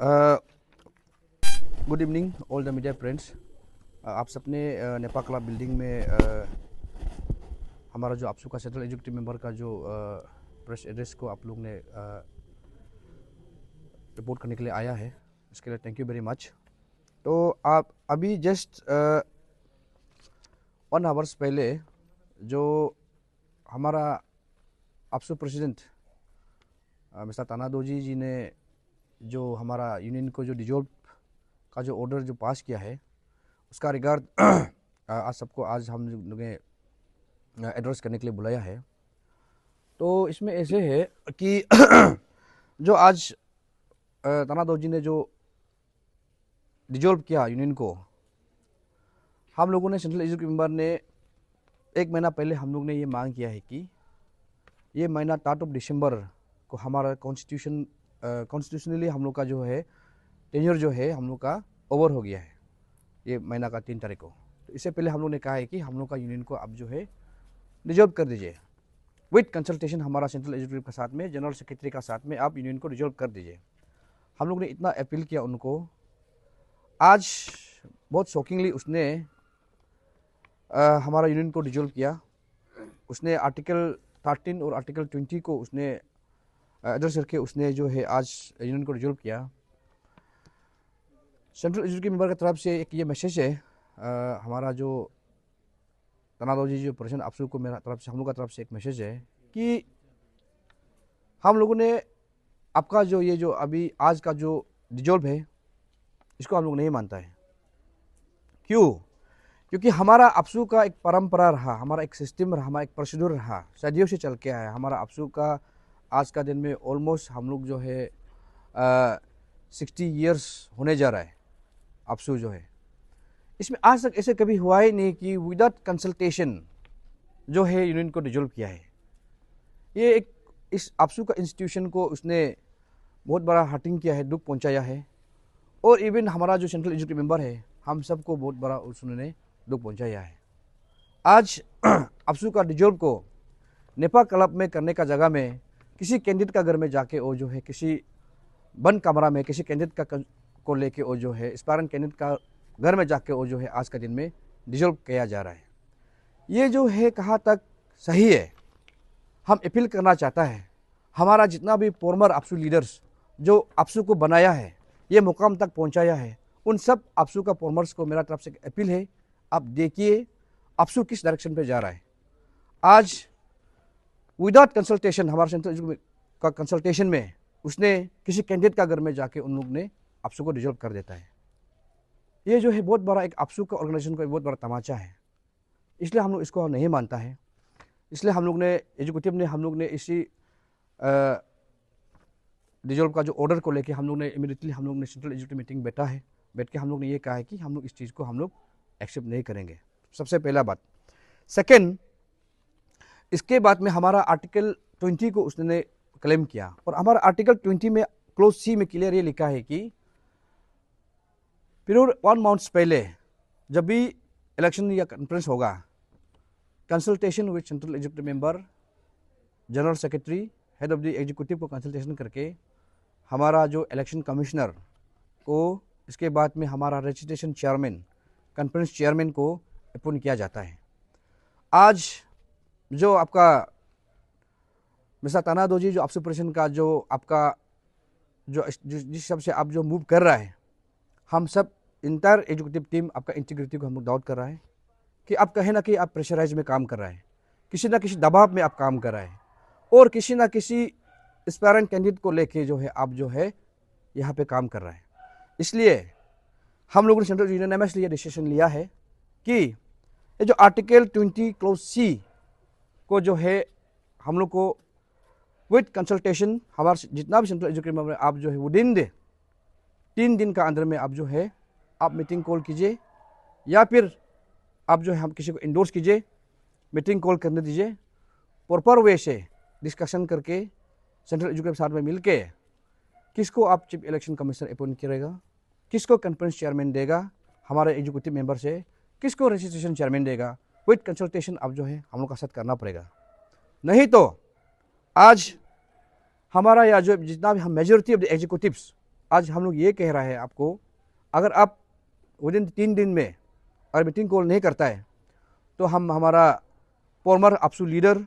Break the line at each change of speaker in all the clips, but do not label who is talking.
Good evening all the media friends. आप सबने Nepal club building में हमारा जो आपसू का सेंट्रल एग्जीक्यूटिव मेंबर का जो प्रेस एड्रेस को आप लोग ने रिपोर्ट करने के लिए आया है, इसके लिए थैंक यू वेरी मच। तो आप अभी जस्ट 1 आवर्स पहले जो हमारा आपसू प्रेसिडेंट मिस्टर तानादोजी जी ने जो हमारा यूनियन को जो डिजोल्व का जो ऑर्डर जो पास किया है, उसका रिगार्ड आज सबको आज हम लोग ने एड्रेस करने के लिए बुलाया है। तो इसमें ऐसे है कि जो आज तानादोजी ने जो डिजोल्व किया यूनियन को, हम लोगों ने सेंट्रल एग्जीक्यूटिव मेंबर ने 1 महीना पहले हम लोग ने ये मांग किया है कि ये महीना 3 दिसंबर को हमारा कॉन्स्टिट्यूशनली हम लोग का जो है टेन्योर जो है हम लोग का ओवर हो गया है, ये महीना का 3 तारीख को। तो इससे पहले हम लोग ने कहा है कि हम लोग का यूनियन को अब जो है डिजोल्व कर दीजिए विद कंसल्टेशन हमारा सेंट्रल एग्जीक्यूटिव के साथ में, जनरल सेक्रेटरी का साथ में, आप यूनियन को डिजोल्व कर दीजिए। हम लोग ने इतना अपील किया उनको। आज बहुत शॉकिंगली उसने हमारा यूनियन को डिजोल्व किया। उसने आर्टिकल 13 और आर्टिकल 20 को उसने एड्रेस करके उसने जो है आज यूनियन को डिजोल्व किया। सेंट्रल एग्जीक्यूटिव मेंबर की तरफ से एक ये मैसेज है, हमारा जो तानादोजी जो प्रेसिडेंट आपसू को मेरा तरफ से हम लोग का तरफ से एक मैसेज है कि हम लोगों ने आपका जो ये जो अभी आज का जो डिजोल्व है इसको हम लोग नहीं मानता है। क्यों? क्योंकि हमारा आपसू का एक परंपरा रहा, हमारा एक सिस्टम रहा, हमारा एक प्रोसीड्यूर रहा, सदियों से चल के आया है। हमारा आपसू का आज का दिन में ऑलमोस्ट हम लोग जो है 60 ईयर्स होने जा रहा है आपसू जो है। इसमें आज तक ऐसे कभी हुआ ही नहीं कि विदाउट कंसल्टेशन जो है यूनियन को डिजोल्व किया है। ये एक इस आपसू का इंस्टीट्यूशन को उसने बहुत बड़ा हर्टिंग किया है, दुख पहुंचाया है। और इवन हमारा जो सेंट्रल एग्जीक्यूटिव मेंबर है, हम सबको बहुत बड़ा उसने दुख पहुंचाया है। आज आपसू का डिजोल्व को नेपाल क्लब में करने का जगह में किसी कैंडिडेट का घर में जाके वो जो है किसी बंद कमरा में किसी कैंडिडेट का को लेके वो जो है एस्पायरेंट कैंडिडेट का घर में जाके वो जो है आज का दिन में डिजोल्व किया जा रहा है। ये जो है कहाँ तक सही है, हम अपील करना चाहता है। हमारा जितना भी फॉर्मर आपसू लीडर्स जो आपसू को बनाया है, ये मुकाम तक पहुंचाया है, उन सब आपसू का फॉर्मर्स को मेरा तरफ से अपील है, आप देखिए आपसू किस डायरेक्शन पे जा रहा है। आज विदाउट कंसल्टेशन हमारे सेंट्रल का कंसल्टेशन में उसने किसी कैंडिडेट का घर में जाके उन लोग ने आपसू को डिजोल्व कर देता है। ये जो है बहुत बड़ा एक आपसू का ऑर्गेनाइजेशन का बहुत बड़ा तमाचा है, इसलिए हम लोग इसको नहीं मानता है। इसलिए हम लोग ने एग्जीक्यूटिव ने हम लोग ने इसी डिजोल्व का जो ऑर्डर को लेके हम लोग ने इमीडिएटली हम लोग ने सेंट्रल एग्जीक्यूटिव मीटिंग बैठ के हम लोग ने ये कहा है कि हम लोग इस चीज़ को हम लोग एक्सेप्ट नहीं करेंगे। सबसे पहला बात। सेकेंड, इसके बाद में हमारा आर्टिकल 20 को उसने क्लेम किया, और हमारा आर्टिकल 20 में क्लोज सी में क्लियर ये लिखा है कि पीरियड 1 मंथ्स पहले जब भी इलेक्शन या कॉन्फ्रेंस होगा, consultation with central executive member, general secretary, head of the executive को कंसल्टेशन करके हमारा जो इलेक्शन कमिश्नर को, इसके बाद में हमारा रजिस्ट्रेशन चेयरमैन, कॉन्फ्रेंस चेयरमैन को अपॉइंट किया जाता है। आज जो आपका मिस्टर तानादोजी जो आपसू प्रेसिडेंट का जो आपका जो जिस हिसाब से आप जो मूव कर रहा है, हम सब इंटायर एग्जीक्यूटिव टीम आपका इंटीग्रिटी को हम लोग डाउट कर रहा है कि आप कहीं ना कहीं आप प्रेशराइज में काम कर रहा है, किसी ना किसी दबाव में आप काम कर रहा है, और किसी ना किसी एस्पायरेंट कैंडिडेट को लेके जो है आप जो है यहाँ पे काम कर रहा है। इसलिए हम लोगों ने सेंट्रल यूनियनमसली ये डिसीजन लिया है कि ये जो आर्टिकल 20 क्लोज सी को जो है हम लोग को विद कंसल्टेशन हमारे जितना भी सेंट्रल एग्जीक्यूटिव मेंबर आप जो है विदिन 3 दिन का अंदर में आप जो है आप मीटिंग कॉल कीजिए, या फिर आप जो है हम किसी को इंडोर्स कीजिए, मीटिंग कॉल करने दीजिए, प्रॉपर वे से डिस्कशन करके सेंट्रल एग्जीक्यूटिव साथ में मिलके किसको आप चीफ इलेक्शन कमिश्नर अपॉइंट करेगा, किसको कॉन्फ्रेंस चेयरमैन देगा हमारे एग्जीक्यूटिव मेंबर से, किसको रजिस्ट्रेशन चेयरमैन देगा, विद कंसल्टेशन आप जो है हम लोग का साथ करना पड़ेगा। नहीं तो आज हमारा या जो जितना भी हम मेजोरिटी ऑफ द एग्जीक्यूटिव्स आज हम लोग ये कह रहे हैं आपको, अगर आप विदिन 3 दिन में अगर मीटिंग कॉल नहीं करता है तो हम हमारा फॉर्मर आपसू लीडर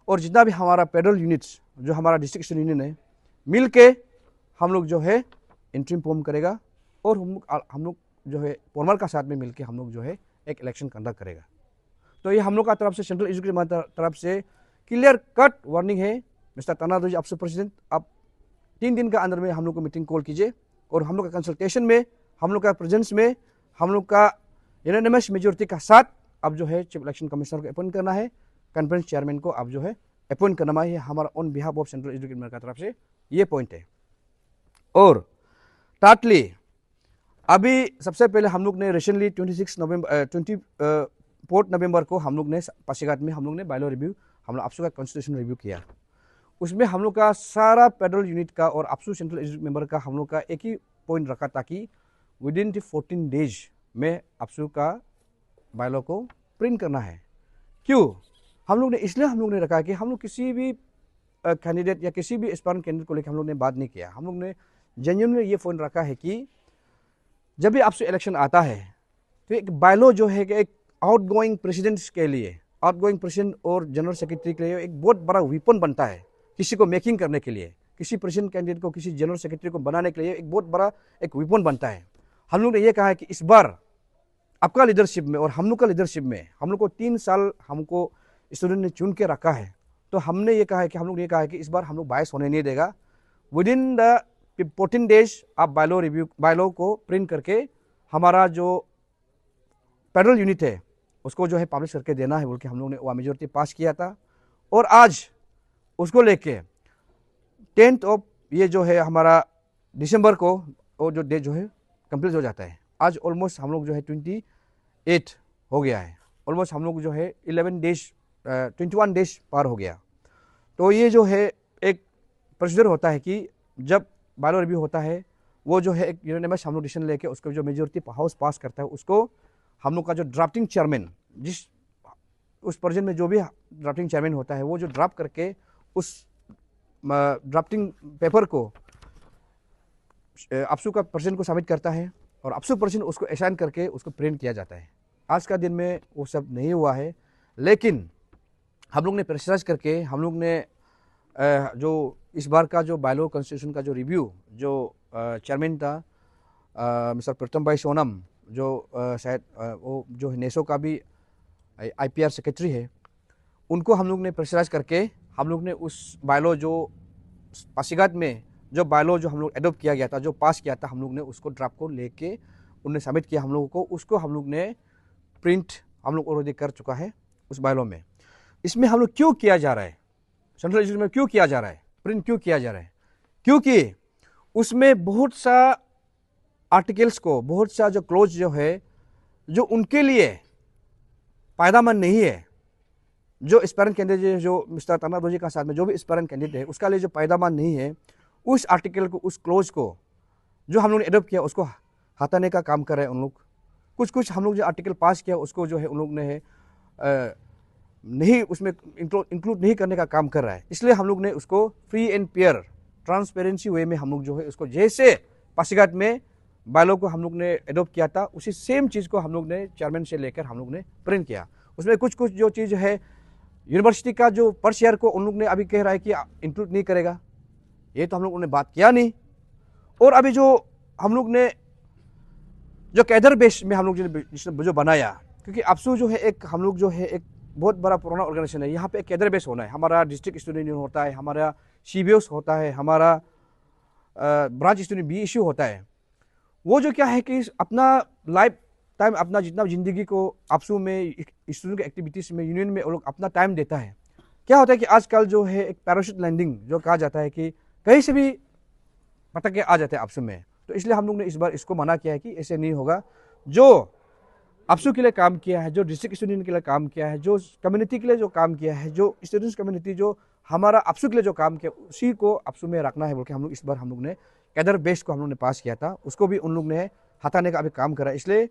और जितना भी हमारा पेडरल यूनिट्स जो हमारा डिस्ट्रिक्ट स्टूडेंट यूनियन है मिल के हम लोग जो है इंटरिम फॉर्म करेगा और हम लोग जो है फॉर्मर का साथ में मिल के हम लोग जो है एक इलेक्शन कंडक्ट करेगा। तो ये हम लोग का तरफ से सेंट्रल एजुकेशन तरफ से क्लियर कट वार्निंग है। मिस्टर तनादोजी आपसे प्रेसिडेंट, आप 3 दिन का अंदर में हम लोग को मीटिंग कॉल कीजिए और हम लोग का कंसल्टेशन में, हम लोग का प्रेजेंस में, हम लोग का यूनानिमस मेजोरिटी का साथ अब जो है चीफ इलेक्शन कमिश्नर को अपॉइंट करना है, कॉन्फ्रेंस चेयरमैन को आप जो है अपॉइंट करना है। हमारा on behalf of central education का तरफ से ये पॉइंट है। और टाटली अभी सबसे पहले हम लोग ने रिसेंटली 24 नवंबर को हम लोग ने पासीघाट में हम लोग ने बायलॉ रिव्यू, हम लोग आपसू का कॉन्स्टिट्यूशन रिव्यू किया। उसमें हम लोग का सारा फेडरल यूनिट का और आपसू सेंट्रल एजुकेशन मेंबर का हम लोग का एक ही पॉइंट रखा ताकि विदिन 14 डेज में आपसू का बायलॉ को प्रिंट करना है। क्यों हम लोग ने, इसलिए हम लोग ने रखा कि हम लोग किसी भी कैंडिडेट या किसी भी एस्पायरेंट कैंडिडेट को लेकर हम लोग ने बात नहीं किया। हम लोग ने जेन्युइनली ये पॉइंट रखा है कि जब भी आपसे इलेक्शन आता है तो एक बायलॉ जो है कि एक आउटगोइंग प्रेसिडेंट्स के लिए, आउटगोइंग प्रेसिडेंट और जनरल सेक्रेटरी के लिए एक बहुत बड़ा वेपन बनता है किसी को मेकिंग करने के लिए, किसी प्रेसिडेंट कैंडिडेट को, किसी जनरल सेक्रेटरी को बनाने के लिए एक बहुत बड़ा एक वेपन बनता है। हम लोग ने ये कहा है कि इस बार आपका लीडरशिप में और हम लोग का लीडरशिप में हम लोग को 3 साल हमको स्टूडेंट ने चुन के रखा है, तो हमने ये कहा है कि हम लोग ये कहा है कि इस बार हम लोग बायस होने नहीं देगा। विदिन द 14 डेज आप बायलॉ को प्रिंट करके हमारा जो फेडरल यूनिट है उसको जो है पब्लिश करके देना है बोल के हम लोग ने वो मेजोरिटी पास किया था। और आज उसको लेके 10th ऑफ ये जो है हमारा दिसंबर को वो जो डे जो है कंप्लीट हो जाता है। आज ऑलमोस्ट हम लोग जो है 28 हो गया है, ऑलमोस्ट हम लोग जो है 21 डेज पार हो गया। तो ये जो है एक प्रोसीजर होता है कि जब बायलॉ रिव्यू होता है वो जो है एक यूनानिमस हम लोग डिसीजन लेके उसको जो मेजोरिटी हाउस पास करता है उसको हम लोग का जो ड्राफ्टिंग चेयरमैन, जिस उस पर्सन में जो भी ड्राफ्टिंग चेयरमैन होता है वो जो ड्राफ्ट करके उस ड्राफ्टिंग पेपर को आपसू का पर्सन को सबमिट करता है और आपसू पर्सन उसको असाइन करके उसको प्रिंट किया जाता है। आज का दिन में वो सब नहीं हुआ है, लेकिन हम लोग ने प्रेशराइज करके हम लोग ने जो इस बार का जो बायलॉ कॉन्स्टिट्यूशन का जो रिव्यू जो चेयरमैन था मिस्टर प्रथम भाई सोनम, जो शायद वो जो नेसो का भी IPR सेक्रेटरी है, उनको हम लोग ने प्रेशराइज करके हम लोग ने उस बायलॉ जो पासीघाट में जो बायलॉ जो हम लोग एडोप्ट किया गया था, जो पास किया था, हम लोग ने उसको ड्राफ्ट को लेके उन्हें सबमिट किया हम लोगों को, उसको हम लोग ने प्रिंट हम लोग ऑलरेडी कर चुका है उस बायलॉ में। इसमें हम लोग क्यों किया जा रहा है, सेंट्रल एजुकेशन में क्यों किया जा रहा है, प्रिंट क्यों किया जा रहा है, क्योंकि उसमें बहुत सा आर्टिकल्स को, बहुत सा जो क्लोज जो है जो उनके लिए फायदामंद नहीं है, जो एस्पायरेंट कैंडिडेट जो मिस्टर तनादोजी का साथ में जो भी एस्पायरेंट कैंडिडेट है उसका लिए जो फायदामंद नहीं है, उस आर्टिकल को, उस क्लोज को जो हम लोग ने एडोप्ट किया उसको हटाने का काम कर रहे हैं उन लोग। कुछ हम लोग जो आर्टिकल पास किया उसको जो है उन लोग ने नहीं उसमें इंक्लूड नहीं करने का काम कर रहा है। इसलिए हम लोग ने उसको फ्री एंड फेयर ट्रांसपेरेंसी वे में हम लोग जो है उसको जैसे पासीघाट में बायलॉ को हम लोग ने एडोप्ट किया था उसी सेम चीज़ को हम लोग ने चेयरमैन से लेकर हम लोग ने प्रिंट किया। उसमें कुछ जो चीज़ है यूनिवर्सिटी का जो पर शेयर को उन लोग ने अभी कह रहा है कि इंक्लूड नहीं करेगा, ये तो हम लोगों ने बात किया नहीं। और अभी जो हम लोग ने जो कैडर बेस में हम लोग जो बनाया, क्योंकि आपसू जो है एक हम लोग जो है एक बहुत बड़ा पुराना ऑर्गेनाइजेशन है, यहाँ पे एक कैडर बेस होना है। हमारा डिस्ट्रिक्ट स्टूडेंट यूनियन होता है, हमारा CBOs होता है, हमारा ब्रांच स्टूडेंट BSU होता है। वो जो क्या है कि अपना लाइफ टाइम, अपना जितना ज़िंदगी को आपसू में स्टूडेंट के एक्टिविटीज़ में यूनियन में वो लोग अपना टाइम देता है। क्या होता है कि आजकल जो है एक पैराशूट लैंडिंग जो कहा जाता है कि कहीं से भी पटक के आ जाते हैं आपसू में, तो इसलिए हम लोग ने इस बार इसको मना किया है कि ऐसे नहीं होगा। जो आपसू के लिए काम किया है, जो डिस्ट्रिक्ट स्टूडेंट के लिए काम किया है, जो कम्युनिटी के लिए जो काम किया है, जो स्टूडेंट्स कम्युनिटी जो हमारा आपसू के लिए जो काम किया, उसी को आपसू में रखना है बोल के हम लोग इस बार हम लोग ने कैडर बेस को हम लोग ने पास किया था, उसको भी उन लोग ने हटाने का अभी काम करा। इसलिए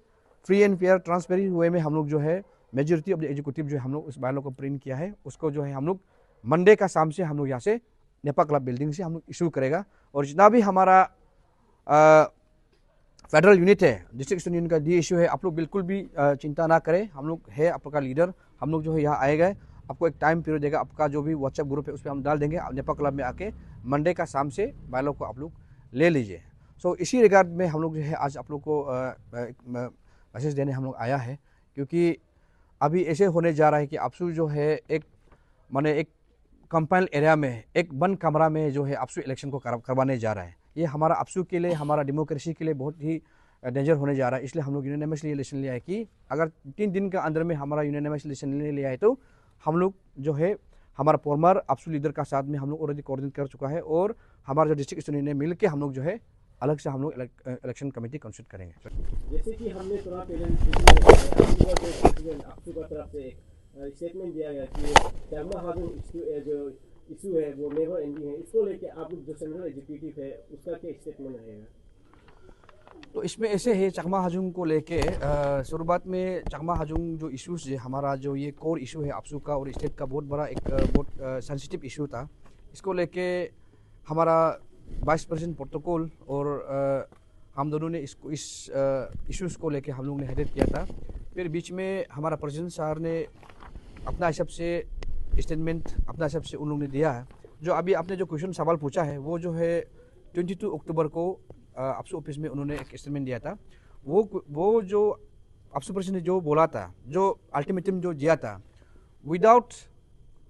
फ्री एंड फेयर ट्रांसपेरेंट वे में हम लोग जो है मेजोरिटी ऑफ द एग्जीक्यूटिव जो हम लोग उस बायलॉ को प्रिंट किया है, उसको जो है हम लोग मंडे का शाम से हम लोग यहाँ से नेपा क्लब बिल्डिंग से हम लोग इशू करेगा। और जितना भी हमारा फेडरल यूनिट है, डिस्ट्रिक्ट यूनियन का ये इशू है, आप लोग बिल्कुल भी चिंता ना करें, हम लोग है आपका लीडर, हम लोग जो है यहाँ आएगा, आपको एक टाइम पीरियड देगा, आपका जो भी व्हाट्सएप ग्रुप है उस पर हम डाल देंगे, नेपाल क्लब में आके मंडे का शाम से बायलॉ को आप लोग ले लीजिए। सो इसी रिगार्ड में हम लोग जो है आज आप लोग को एक मैसेज देने हम लोग आया है, क्योंकि अभी ऐसे होने जा रहा है कि आपसू जो है एक माने एक कंपाइल एरिया में एक बंद कमरा में जो है आपसू इलेक्शन को करवाने जा रहा है। ये हमारा आपसू के लिए, हमारा डेमोक्रेसी के लिए बहुत ही डेंजर होने जा रहा है। इसलिए हम लोग यूनानिमसली इलेक्शन लिया है कि अगर 3 दिन के अंदर में हमारा यूनानिमस इलेक्शन ले लिया है तो हम लोग जो है हमारा फॉर्मर आपसू लीडर का साथ में हम लोग ऑलरेडी कोऑर्डिनेट कर चुका है, और हमारा जो डिस्ट्रिक्ट यूनियन ने मिल के हम लोग जो है अलग से हम लोग इलेक्शन कमेटी कंस्टिट्यूट करेंगे।
जैसे कि हमने थोड़ा पहले आपसू का तरफ से स्टेटमेंट दिया गया कि चाकमा हाजुंग जो इशू है वो नेवर एंडिंग है, इसको लेके आप जो सेंट्रल एग्जीक्यूटिव है उसका क्या स्टेटमेंट रहेगा?
तो इसमें ऐसे है, चकमा हाजुंग को लेके शुरुआत में चकमा हाजुंग जो इश्यूज है, हमारा जो ये कोर इशू है आपसू का और स्टेट का बहुत बड़ा एक बहुत सेंसिटिव इशू था। इसको लेके हमारा वाइस प्रेसिडेंट प्रोटोकॉल और हम दोनों ने इसको इस इश्यूज़ को लेके हम लोग ने हेडेड किया था। फिर बीच में हमारा प्रेसिडेंट साहब ने अपना हिसाब से स्टेटमेंट अपना हिसाब से उन लोगों ने दिया है। जो अभी आपने जो क्वेश्चन सवाल पूछा है वो जो है 22 अक्टूबर को आपसू ऑफिस में उन्होंने एक स्टेटमेंट दिया था। वो जो आपसू प्रेसिडेंट ने जो बोला था, जो अल्टीमेटम जो दिया था, विदाउट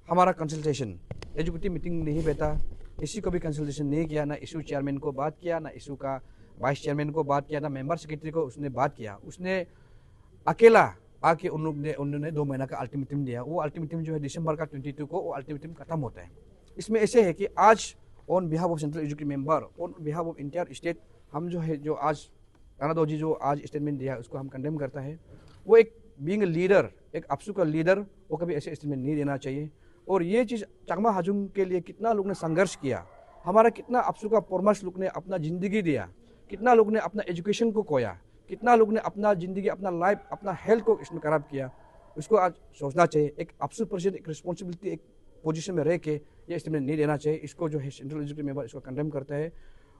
हमारा कंसल्टेशन एग्जीक्यूटिव मीटिंग नहीं बैठा, इसी को भी कंसल्टेशन नहीं किया, ना इशू चेयरमैन को बात किया, ना इशू का वाइस चेयरमैन को बात किया, ना मेंबर सेक्रेटरी को उसने बात किया। उसने अकेला आके उन्होंने 2 महीना का अल्टीमेटम दिया। वो अल्टीमेटम जो है दिसंबर का 22 को वो अल्टीमेटम खत्म होता है। इसमें ऐसे है कि आज on behalf of central executive member, on behalf of entire state, हम जो है जो आज तानादोजी जो आज स्टेटमेंट दिया है उसको हम कंडेम करता है। वो एक बीइंग लीडर, एक आपसू का लीडर, वो कभी ऐसे स्टेटमेंट नहीं देना चाहिए। और ये चीज़ चकमा हाजुंग के लिए कितना लोग ने संघर्ष किया, हमारा कितना आपसू का फॉर्मर्स लोग ने अपना ज़िंदगी दिया, कितना लोग ने अपना एजुकेशन को खोया, कितना लोग ने अपना ज़िंदगी, अपना लाइफ, अपना हेल्थ को इसमें खराब किया, उसको आज सोचना चाहिए। एक आपसू प्रेसिडेंट एक रिस्पॉन्सिबिलिटी एक पोजीशन में रह के ये स्टेटमेंट नहीं देना चाहिए। इसको जो है सेंट्रल एग्जीक्यूटिव मेंबर इसको कंडेम करता है,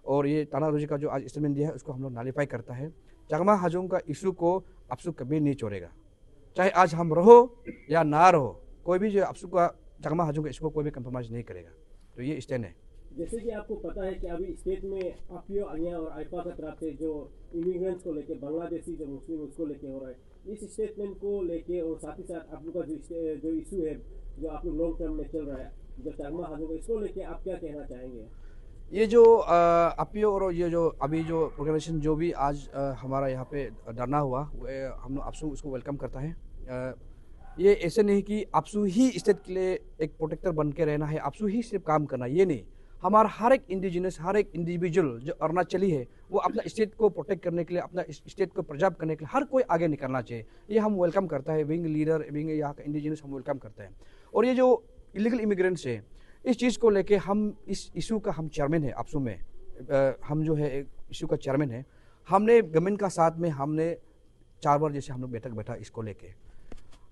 और ये तानादोजी का जो आज स्टेटमेंट दिया है उसको हम लोग नालीफाई करता है। चकमा हाजुंग का इशू को आपसू कभी नहीं छोड़ेगा, चाहे आज हम रहो या ना रहो, कोई भी जो आपसू का चकमा हाजुंग इसको कोई भी कंप्रोमाइज़ नहीं करेगा। तो ये स्टैंड है।
जैसे कि आपको पता है कि अभी स्टेट में आपियो अनिया और आईपा का तरफ से जो इमिग्रेंट्स को लेके, बांग्लादेशी जो मुस्लिम उसको लेके हो रहा है, इस स्टेटमेंट को लेके और साथ ही साथ आप लोग का जो इशू है जो आप लोग लॉन्ग टर्म में चल रहा है जो चकमा हाजुंग, इसको लेके आप क्या कहना चाहेंगे?
ये जो आपियो और ये जो अभी जो ऑर्गेनाइजेशन जो भी आज हमारा यहाँ पे धरना हुआ, हम लोग आपसू उसको वेलकम करता है। ये ऐसे नहीं कि आपसू ही स्टेट के लिए एक प्रोटेक्टर बन के रहना है, आपसू ही सिर्फ काम करना, ये नहीं। हमारा हर एक इंडिजिनस, हर एक इंडिविजुअल जो अरुणाचली है वो अपना स्टेट को प्रोटेक्ट करने के लिए, अपना स्टेट को प्रिजर्व करने के लिए हर कोई आगे निकलना चाहिए। ये हम वेलकम करता है, बीइंग लीडर, बीइंग यहाँ का इंडिजिनस हम वेलकम करते हैं। और ये जो इलीगल इमिग्रेंट्स है, इस चीज़ को लेके हम इस इशू का हम चेयरमैन है आपसू में, हम जो है इशू का चेयरमैन है। हमने गवर्नमेंट का साथ में हमने 4 बार जैसे हम लोग बैठा इसको लेके,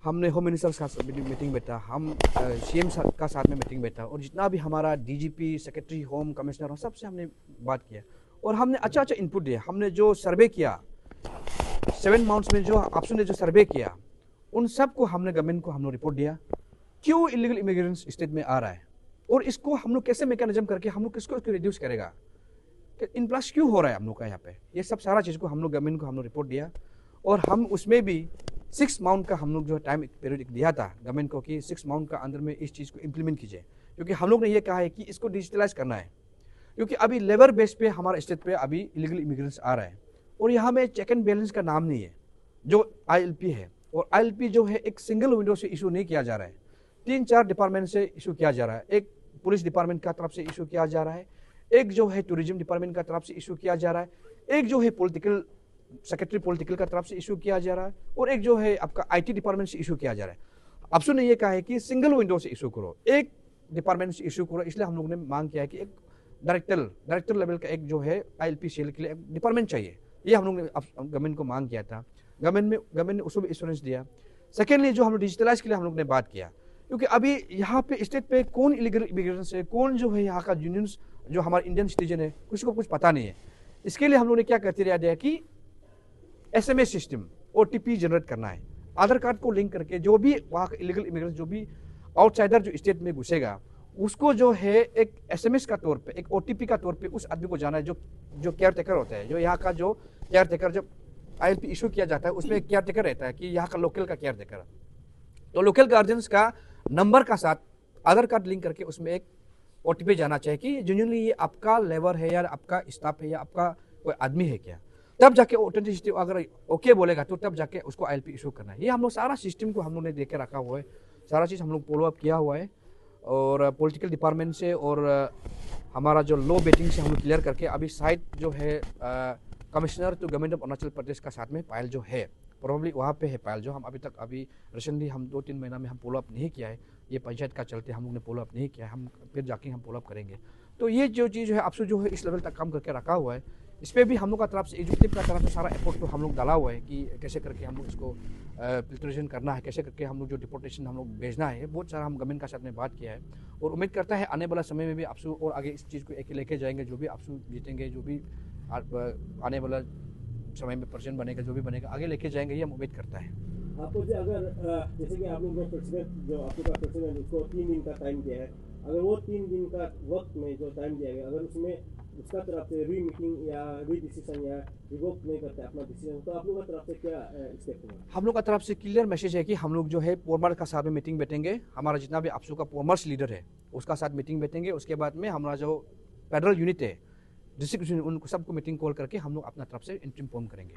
हमने होम मिनिस्टर के साथ मीटिंग बैठा, हम सीएम का साथ में मीटिंग बैठा, और जितना भी हमारा डीजीपी, सेक्रेटरी होम, कमिश्नर, सबसे हमने बात किया और हमने अच्छा इनपुट दिया। हमने जो सर्वे किया 7 माउंट्स में, जो आपसू ने जो सर्वे किया, उन सब को हमने गवर्नमेंट को हम लोग रिपोर्ट दिया, क्यों इलीगल इमिग्रेंट्स स्टेट में आ रहा है और इसको हम लोग कैसे मैकेनिज्म करके हम लोग किसको रिड्यूस करेगा, इनप्लस क्यों हो रहा है हम लोग का यहाँ पे, ये सब सारा चीज़ को हम लोग गवर्नमेंट को हम लोग रिपोर्ट दिया। और हम उसमें भी 6 माउंट का हम लोग जो टाइम पीरियड दिया था गवर्नमेंट को कि 6 माउंट का अंदर में इस चीज़ को इम्प्लीमेंट कीजिए, क्योंकि हम लोग ने ये कहा है कि इसको डिजिटलाइज करना है, क्योंकि अभी लेबर बेस पे हमारा स्टेट पे अभी इलीगल इमिग्रेंट्स आ रहा है और यहाँ में चेक एंड बैलेंस का नाम नहीं है जो ILP है। और ILP जो है एक सिंगल विंडो से इशू नहीं किया जा रहा है, 3-4 डिपार्टमेंट से इशू किया जा रहा है। एक पुलिस डिपार्टमेंट का तरफ से इशू किया जा रहा है, एक जो है टूरिज्म डिपार्टमेंट का तरफ से इशू किया जा रहा है, एक जो है पॉलिटिकल सेक्रेटरी पॉलिटिकल का तरफ से इशू किया जा रहा है, और एक जो है आपका IT डिपार्टमेंट से इशू किया जा रहा है। आपसू ने ये कहा है कि सिंगल विंडो से इशू करो, एक डिपार्टमेंट से इशू करो। इसलिए हम लोग ने मांग किया है कि एक डायरेक्टर लेवल का एक जो है ILP सेल के लिए एक डिपार्टमेंट चाहिए। ये हम लोग ने गवर्नमेंट को मांग किया था, गवर्नमेंट ने उसको भी एश्योरेंस दिया। सेकेंडली जो हम लोग डिजिटलाइज के लिए हम लोग ने बात किया, क्योंकि अभी यहाँ पे स्टेट पे कौन इलीगल इमिग्रेंट्स है, कौन जो है यहाँ का यूनियंस जो हमारा इंडियन सिटीजन है, किसी को कुछ पता नहीं है। इसके लिए हम लोग ने क्या क्राइटेरिया दिया कि SMS सिस्टम OTP जनरेट करना है। आधार कार्ड को लिंक करके जो भी वहाँ का इलीगल इमिग्रेंट, जो भी आउटसाइडर जो स्टेट में घुसेगा, उसको जो है एक SMS का तौर पे, एक OTP का तौर पे उस आदमी को जाना है जो केयर टेकर होता है। जो यहाँ का जो केयर टेकर, जब ILP इशू किया जाता है उसमें एक केयर टेकर रहता है कि यहाँ का लोकल का केयर टेकर। तो लोकल गार्जियंस का नंबर का साथ आधार कार्ड लिंक करके उसमें एक OTP जाना चाहिए कि जेन्युइनली ये आपका लेबर है या आपका स्टाफ है या आपका कोई आदमी है क्या। तब जाके ऑथेंटिसिटी अगर ओके बोलेगा तो तब जाके उसको ILP इशू करना है। ये हम लोग सारा सिस्टम को हम लोग ने देख के रखा हुआ है, सारा चीज़ हम लोग फॉलो अप किया हुआ है। और पॉलिटिकल डिपार्टमेंट से और हमारा जो लो बेटिंग से हम लोग क्लियर करके अभी साइट जो है commissioner to government of Arunachal Pradesh का साथ में फाइल जो है, प्रॉब्ली वहाँ पे है फाइल जो हम अभी रिसेंटली हम 2-3 महीना में हम फॉलो अप नहीं किया है। ये पंचायत का चलते हम लोग ने फॉलो अप नहीं किया है, हम फिर जाके हम फॉलो अप करेंगे। तो ये जो चीज़ है आपसे जो है इस लेवल तक काम करके रखा हुआ है। इस पर भी हम लोग का तरफ से एजुकेटिव का तरफ से सारा एफर्ट तो हम लोग डाला हुआ है कि कैसे करके हम लोग इसको फिल्ट्रेशन करना है, कैसे करके हम लोग जो डिपोर्टेशन हम लोग भेजना है, बहुत सारा हम गवर्नमेंट का साथ में बात किया है। और उम्मीद करता है आने वाला समय में भी आपसू और आगे इस चीज़ को एक लेके जाएंगे। जो भी आपसू जीतेंगे, जो भी आने वाला समय में प्रेसिडेंट बनेगा, जो भी बनेगा आगे लेके जाएंगे, ये हम उम्मीद करता है।
आपको जो अगर जैसे कि आप लोग जो प्रेसिडेंट जो आपके पास प्रेसिडेंट उसको 3 दिन का टाइम दिया है, अगर वो 3 दिन का वक्त में जो टाइम दिया गया, अगर उसमें उसका तरफ से री मीटिंग या री डिसीजन या रिवोक नहीं करते अपना डिसीजन, तो आप लोगों की तरफ से क्या स्टेप होगा? हम लोग
का तरफ से क्लियर मैसेज है कि हम लोग जो है पोरमर्स का साथ में मीटिंग बैठेंगे। हमारा जितना भी आपसू का पोरमर्स लीडर है उसका साथ मीटिंग बैठेंगे। उसके बाद में हमारा जो फेडरल यूनिट है, डिस्ट्रिक्ट यूनिट, उनको सबको मीटिंग कॉल करके हम लोग अपना तरफ से इंटरिम फॉर्म करेंगे।